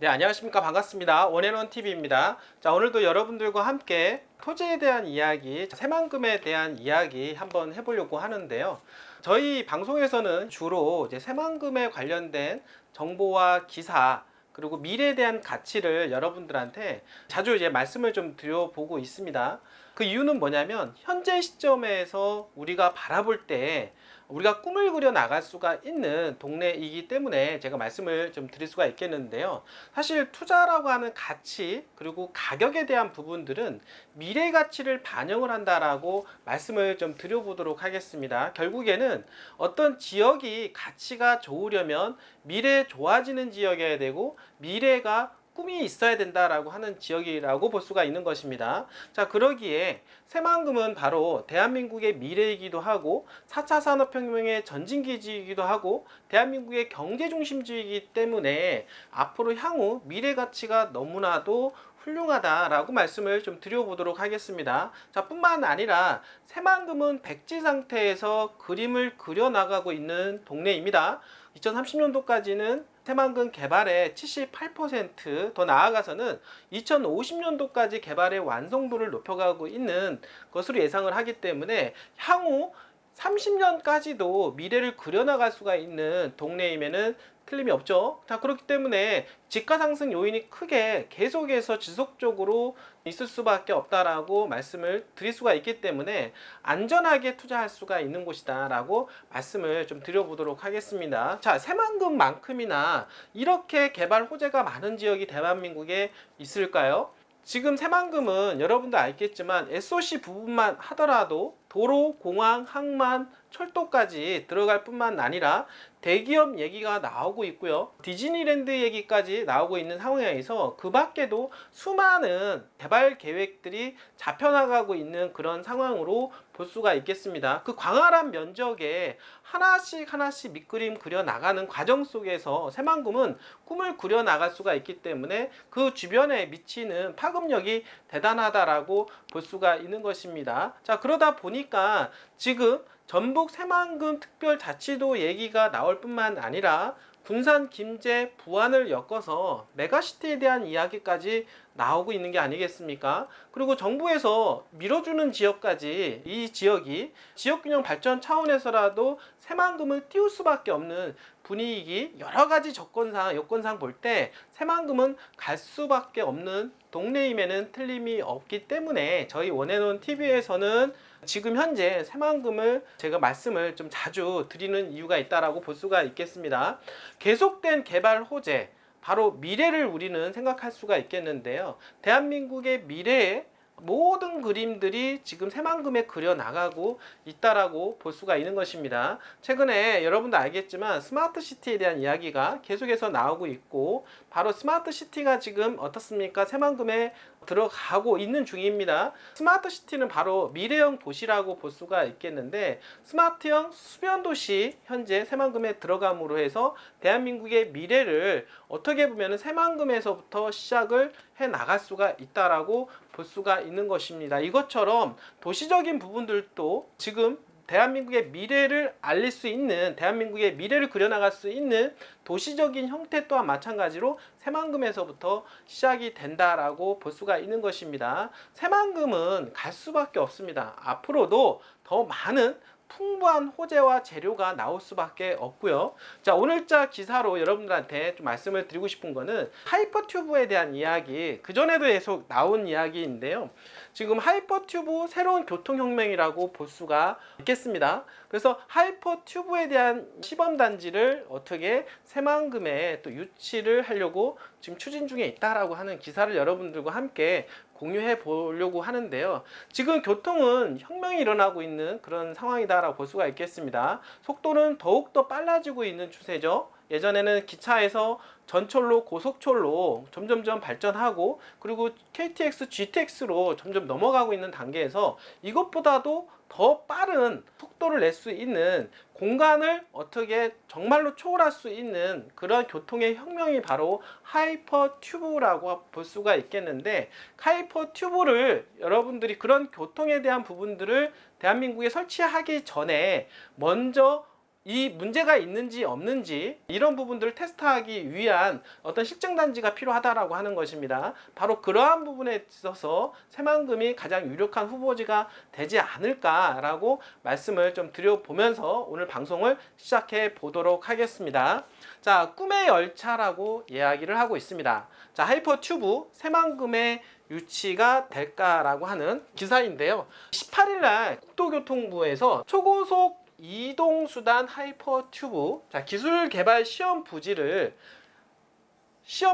네, 안녕하십니까. 반갑습니다. 원앤원TV입니다. 자, 오늘도 여러분들과 함께 토지에 대한 이야기, 새만금에 대한 이야기 한번 해보려고 하는데요. 저희 방송에서는 주로 이제 새만금에 관련된 정보와 기사, 그리고 미래에 대한 가치를 여러분들한테 자주 이제 말씀을 좀 드려보고 있습니다. 그 이유는 뭐냐면 현재 시점에서 우리가 바라볼 때 우리가 꿈을 그려 나갈 수가 있는 동네이기 때문에 제가 말씀을 좀 드릴 수가 있겠는데요. 사실 투자라고 하는 가치 그리고 가격에 대한 부분들은 미래 가치를 반영을 한다라고 말씀을 좀 드려보도록 하겠습니다. 결국에는 어떤 지역이 가치가 좋으려면 미래 좋아지는 지역이어야 되고 미래가 꿈이 있어야 된다라고 하는 지역이라고 볼 수가 있는 것입니다. 자, 그러기에 새만금은 바로 대한민국의 미래이기도 하고 4차 산업혁명의 전진기지이기도 하고 대한민국의 경제중심지이기 때문에 앞으로 향후 미래 가치가 너무나도 훌륭하다라고 말씀을 좀 드려보도록 하겠습니다. 자, 뿐만 아니라 새만금은 백지 상태에서 그림을 그려나가고 있는 동네입니다. 2030년도까지는 새만금 개발의 78%더 나아가서는 2050년도까지 개발의 완성도를 높여가고 있는 것으로 예상을 하기 때문에 향후 30년까지도 미래를 그려나갈 수가 있는 동네임에는 틀림이 없죠. 자, 그렇기 때문에 집가 상승 요인이 크게 계속해서 지속적으로 있을 수밖에 없다라고 말씀을 드릴 수가 있기 때문에 안전하게 투자할 수가 있는 곳이다 라고 말씀을 좀 드려보도록 하겠습니다. 자, 새만금만큼이나 이렇게 개발 호재가 많은 지역이 대한민국에 있을까요? 지금 새만금은 여러분도 알겠지만 SOC 부분만 하더라도 도로, 공항, 항만, 철도까지 들어갈 뿐만 아니라 대기업 얘기가 나오고 있고요. 디즈니랜드 얘기까지 나오고 있는 상황에서 그 밖에도 수많은 개발 계획들이 잡혀나가고 있는 그런 상황으로 볼 수가 있겠습니다. 그 광활한 면적에 하나씩 밑그림 그려 나가는 과정 속에서 새만금은 꿈을 그려 나갈 수가 있기 때문에 그 주변에 미치는 파급력이 대단하다라고 볼 수가 있는 것입니다. 자, 그러다 보니까 지금 전북 새만금 특별자치도 얘기가 나올 뿐만 아니라 군산, 김제, 부안을 엮어서 메가시티에 대한 이야기까지 나오고 있는 게 아니겠습니까? 그리고 정부에서 밀어주는 지역까지 이 지역이 지역균형 발전 차원에서라도 새만금을 띄울 수밖에 없는 분위기, 여러 가지 조건상, 여건상 볼 때 새만금은 갈 수밖에 없는 동네임에는 틀림이 없기 때문에 저희 원앤원TV에서는 지금 현재 새만금을 제가 말씀을 좀 자주 드리는 이유가 있다라고 볼 수가 있겠습니다. 계속된 개발 호재, 바로 미래를 우리는 생각할 수가 있겠는데요. 대한민국의 미래에 모든 그림들이 지금 새만금에 그려나가고 있다라고 볼 수가 있는 것입니다. 최근에 여러분도 알겠지만 스마트시티에 대한 이야기가 계속해서 나오고 있고 바로 스마트시티가 지금 어떻습니까? 새만금에 들어가고 있는 중입니다. 스마트시티는 바로 미래형 도시라고 볼 수가 있겠는데 스마트형 수변도시 현재 새만금에 들어감으로 해서 대한민국의 미래를 어떻게 보면 새만금에서부터 시작을 해 나갈 수가 있다라고 볼 수가 있는 것입니다. 이것처럼 도시적인 부분들도 지금 대한민국의 미래를 알릴 수 있는, 대한민국의 미래를 그려나갈 수 있는 도시적인 형태 또한 마찬가지로 새만금에서부터 시작이 된다라고 볼 수가 있는 것입니다. 새만금은 갈 수밖에 없습니다. 앞으로도 더 많은 풍부한 호재와 재료가 나올 수밖에 없고요. 자, 오늘자 기사로 여러분들한테 좀 말씀을 드리고 싶은 거는 하이퍼튜브에 대한 이야기, 그전에도 계속 나온 이야기인데요. 지금 하이퍼튜브 새로운 교통혁명이라고 볼 수가 있겠습니다. 그래서 하이퍼튜브에 대한 시범단지를 어떻게 새만금에 또 유치를 하려고 지금 추진 중에 있다라고 하는 기사를 여러분들과 함께 공유해 보려고 하는데요. 지금 교통은 혁명이 일어나고 있는 그런 상황이다라고 볼 수가 있겠습니다. 속도는 더욱더 빨라지고 있는 추세죠. 예전에는 기차에서 전철로, 고속철로 점점점 발전하고 그리고 KTX, GTX로 점점 넘어가고 있는 단계에서 이것보다도 더 빠른 속도를 낼 수 있는 공간을 어떻게 정말로 초월할 수 있는 그런 교통의 혁명이 바로 하이퍼튜브라고 볼 수가 있겠는데 하이퍼튜브를 여러분들이 그런 교통에 대한 부분들을 대한민국에 설치하기 전에 먼저 이 문제가 있는지 없는지 이런 부분들을 테스트하기 위한 어떤 실증단지가 필요하다라고 하는 것입니다. 바로 그러한 부분에 있어서 새만금이 가장 유력한 후보지가 되지 않을까라고 말씀을 좀 드려보면서 오늘 방송을 시작해 보도록 하겠습니다. 자, 꿈의 열차라고 이야기를 하고 있습니다. 자, 하이퍼튜브 새만금의 유치가 될까라고 하는 기사인데요. 18일 날 국토교통부에서 초고속 이동수단 하이퍼튜브 기술 개발 시험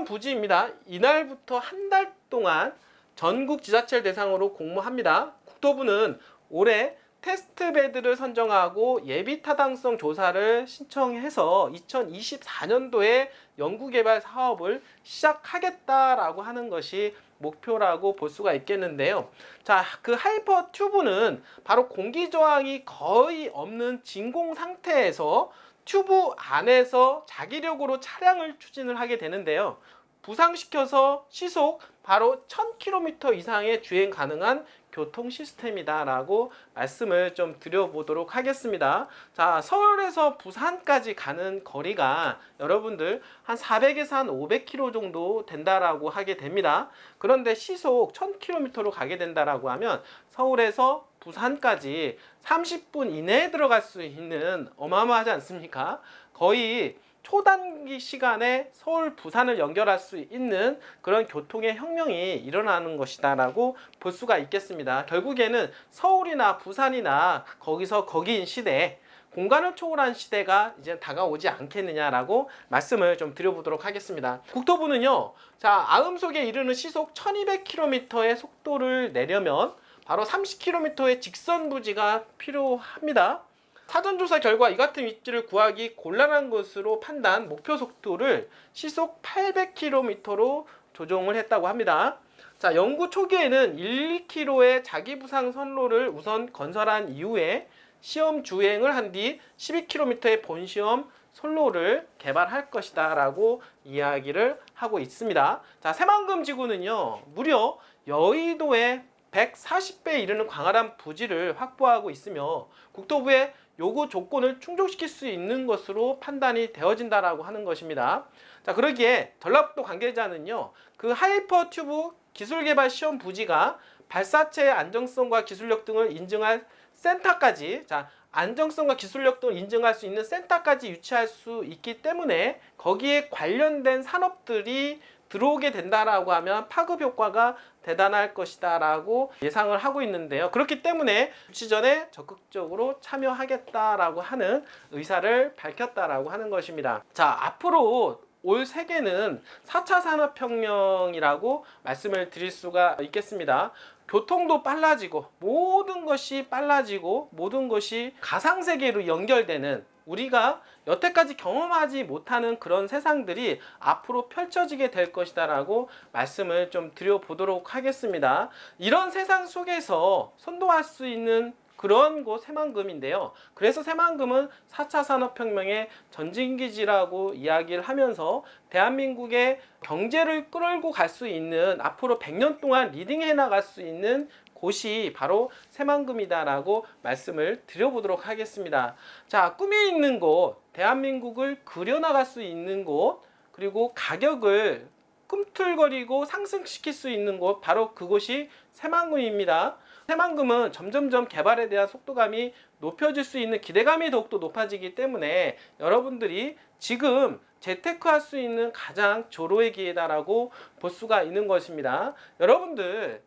부지입니다. 이날부터 한 달 동안 전국 지자체를 대상으로 공모합니다. 국토부는 올해 테스트베드를 선정하고 예비 타당성 조사를 신청해서 2024년도에 연구개발 사업을 시작하겠다라고 하는 것이 목표라고 볼 수가 있겠는데요. 자, 그 하이퍼 튜브는 바로 공기 저항이 거의 없는 진공 상태에서 튜브 안에서 자기력으로 차량을 추진을 하게 되는데요. 부상시켜서 시속 바로 1000km 이상의 주행 가능한 교통 시스템이다라고 말씀을 좀 드려보도록 하겠습니다. 자, 서울에서 부산까지 가는 거리가 여러분들 한 400에서 한 500km 정도 된다라고 하게 됩니다. 그런데 시속 1000km로 가게 된다라고 하면 서울에서 부산까지 30분 이내에 들어갈 수 있는 어마어마하지 않습니까? 거의 초단기 시간에 서울, 부산을 연결할 수 있는 그런 교통의 혁명이 일어나는 것이다 라고 볼 수가 있겠습니다. 결국에는 서울이나 부산이나 거기인 시대에 공간을 초월한 시대가 이제 다가오지 않겠느냐라고 말씀을 좀 드려보도록 하겠습니다. 국토부는요, 자, 아음속에 이르는 시속 1200km의 속도를 내려면 바로 30km의 직선 부지가 필요합니다. 사전조사 결과 이 같은 위치를 구하기 곤란한 것으로 판단, 목표 속도를 시속 800km로 조정을 했다고 합니다. 자, 연구 초기에는 1, 2km의 자기부상 선로를 우선 건설한 이후에 시험 주행을 한 뒤 12km의 본시험 선로를 개발할 것이다 라고 이야기를 하고 있습니다. 자, 새만금 지구는요, 무려 여의도에 140배에 이르는 광활한 부지를 확보하고 있으며 국토부의 요구 조건을 충족시킬 수 있는 것으로 판단이 되어진다라고 하는 것입니다. 자, 그러기에 전라북도 관계자는요, 그 하이퍼튜브 기술개발 시험 부지가 발사체의 안정성과 기술력 등을 인증할 센터까지, 안정성과 기술력 등을 인증할 수 있는 센터까지 유치할 수 있기 때문에 거기에 관련된 산업들이 들어오게 된다라고 하면 파급 효과가 대단할 것이다 라고 예상을 하고 있는데요. 그렇기 때문에 유치 전에 적극적으로 참여하겠다라고 하는 의사를 밝혔다라고 하는 것입니다. 자, 앞으로 올 세계는 4차 산업혁명이라고 말씀을 드릴 수가 있겠습니다. 교통도 빨라지고 모든 것이 빨라지고 모든 것이 가상세계로 연결되는, 우리가 여태까지 경험하지 못하는 그런 세상들이 앞으로 펼쳐지게 될 것이다 라고 말씀을 좀 드려보도록 하겠습니다. 이런 세상 속에서 선도할 수 있는 그런 곳 새만금인데요. 그래서 새만금은 4차 산업혁명의 전진기지라고 이야기를 하면서 대한민국의 경제를 끌고 갈 수 있는, 앞으로 100년 동안 리딩해 나갈 수 있는 곳이 바로 새만금이다라고 말씀을 드려보도록 하겠습니다. 자, 꿈이 있는 곳, 대한민국을 그려나갈 수 있는 곳, 그리고 가격을 꿈틀거리고 상승시킬 수 있는 곳, 바로 그곳이 새만금입니다. 새만금은 점점점 개발에 대한 속도감이 높여질 수 있는 기대감이 더욱더 높아지기 때문에 여러분들이 지금 재테크할 수 있는 가장 절호의 기회다라고 볼 수가 있는 것입니다. 여러분들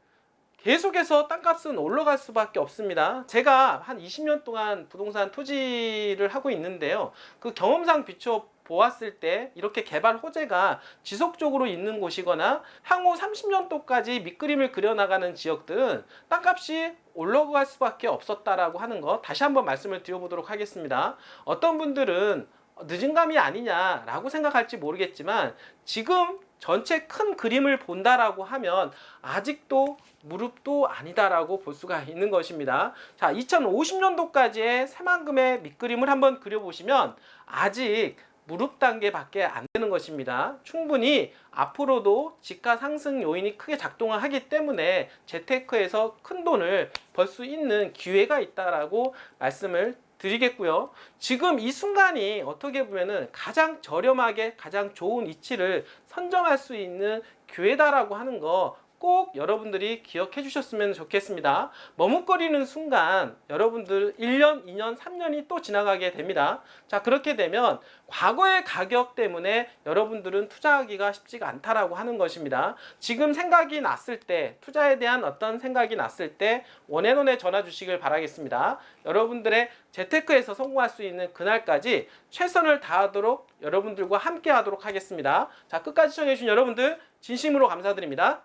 계속해서 땅값은 올라갈 수밖에 없습니다. 제가 한 20년 동안 부동산 투지를 하고 있는데요. 그 경험상 비춰 보았을 때 이렇게 개발 호재가 지속적으로 있는 곳이거나 향후 30년도까지 밑그림을 그려나가는 지역들은 땅값이 올라갈 수밖에 없었다라고 하는 것, 다시 한번 말씀을 드려보도록 하겠습니다. 어떤 분들은 늦은 감이 아니냐라고 생각할지 모르겠지만 지금 전체 큰 그림을 본다라고 하면 아직도 무릎도 아니다라고 볼 수가 있는 것입니다. 자, 2050년도까지의 새만금의 밑그림을 한번 그려보시면 아직 무릎 단계밖에 안 되는 것입니다. 충분히 앞으로도 집가 상승 요인이 크게 작동을 하기 때문에 재테크에서 큰 돈을 벌 수 있는 기회가 있다라고 말씀을 드리겠고요. 지금 이 순간이 어떻게 보면은 가장 저렴하게 가장 좋은 위치를 선점할 수 있는 기회다라고 하는 거 꼭 여러분들이 기억해 주셨으면 좋겠습니다. 머뭇거리는 순간 여러분들 1년, 2년, 3년이 또 지나가게 됩니다. 자, 그렇게 되면 과거의 가격 때문에 여러분들은 투자하기가 쉽지가 않다라고 하는 것입니다. 지금 생각이 났을 때, 투자에 대한 어떤 생각이 났을 때 원앤원에 전화 주시길 바라겠습니다. 여러분들의 재테크에서 성공할 수 있는 그날까지 최선을 다하도록 여러분들과 함께 하도록 하겠습니다. 자, 끝까지 시청해 주신 여러분들 진심으로 감사드립니다.